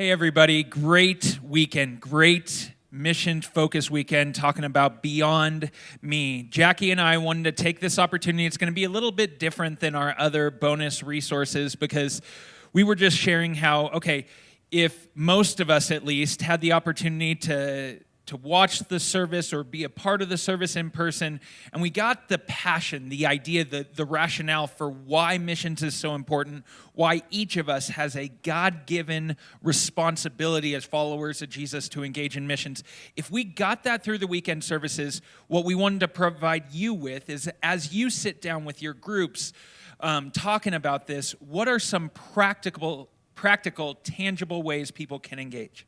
Hey everybody, great weekend, great mission-focused weekend talking about Beyond Me. Jackie and I wanted to take this opportunity. It's going to be a little bit different than our other bonus resources because we were just sharing how, if most of us at least had the opportunity to watch the service or be a part of the service in person, and we got the passion, the idea, the rationale for why missions is so important, why each of us has a God-given responsibility as followers of Jesus to engage in missions. If we got that through the weekend services, what we wanted to provide you with is, as you sit down with your groups talking about this, what are some practical, tangible ways people can engage?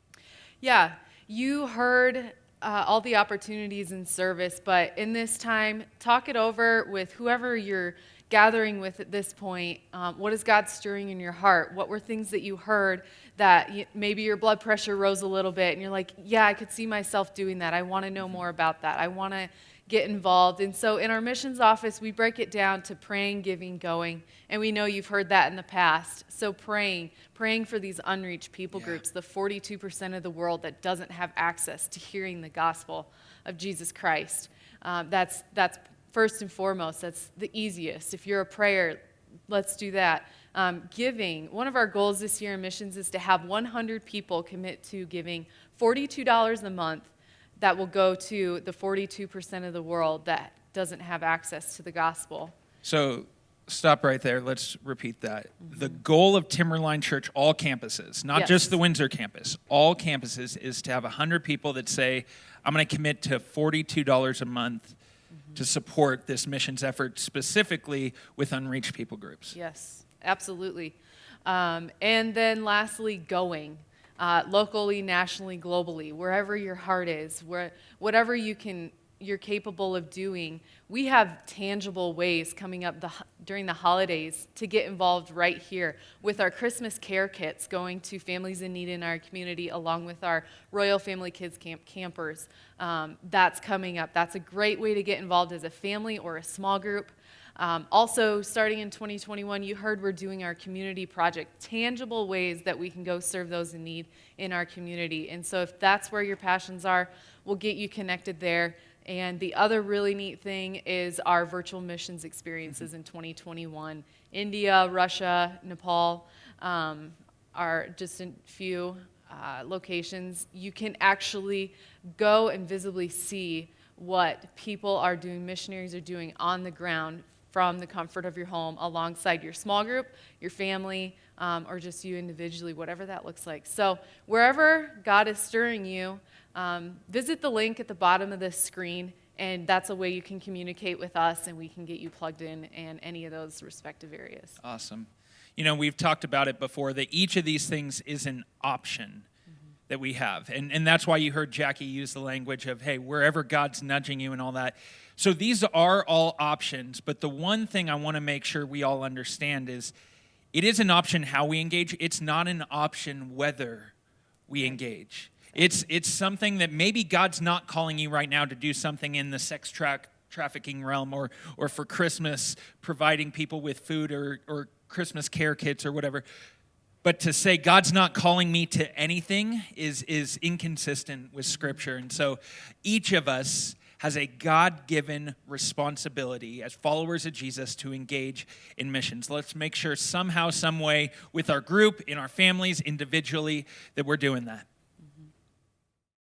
Yeah. You heard all the opportunities in service, but in this time, talk it over with whoever you're gathering with at this point. What is God stirring in your heart? What were things that you heard that maybe your blood pressure rose a little bit and you're like, yeah, I could see myself doing that. I want to know more about that. I want to get involved. And so in our missions office, we break it down to praying, giving, going. And we know you've heard that in the past. So praying for these unreached people groups, the 42% of the world that doesn't have access to hearing the gospel of Jesus Christ. That's first and foremost. That's the easiest. If you're a prayer, let's do that. Giving. One of our goals this year in missions is to have 100 people commit to giving $42 a month that will go to the 42% of the world that doesn't have access to the gospel. So stop right there. Let's repeat that. Mm-hmm. The goal of Timberline Church, all campuses, not just the Windsor campus, all campuses, is to have 100 people that say, I'm going to commit to $42 a month to support this missions effort, specifically with unreached people groups. Yes, absolutely. And then lastly, going. Locally, nationally, globally, wherever your heart is, whatever you're capable of doing. We have tangible ways coming up during the holidays to get involved right here with our Christmas care kits going to families in need in our community, along with our Royal Family Kids Camp campers. That's coming up. That's a great way to get involved as a family or a small group. Also, starting in 2021, you heard we're doing our community project, tangible ways that we can go serve those in need in our community. And so if that's where your passions are, we'll get you connected there. And the other really neat thing is our virtual missions experiences in 2021. India, Russia, Nepal are just a few locations. You can actually go and visibly see what people are doing, missionaries are doing on the ground from the comfort of your home alongside your small group, your family, or just you individually, whatever that looks like. So wherever God is stirring you, visit the link at the bottom of this screen, and that's a way you can communicate with us, and we can get you plugged in any of those respective areas. Awesome. You know, we've talked about it before, that each of these things is an option that we have. And that's why you heard Jackie use the language of, hey, wherever God's nudging you and all that. So these are all options, but the one thing I want to make sure we all understand is it is an option how we engage. It's not an option whether we engage. It's something that maybe God's not calling you right now to do something in the sex trafficking realm or for Christmas, providing people with food or Christmas care kits or whatever. But to say God's not calling me to anything is inconsistent with Scripture. And so each of us has a God-given responsibility as followers of Jesus to engage in missions. Let's make sure somehow, some way, with our group, in our families, individually, that we're doing that.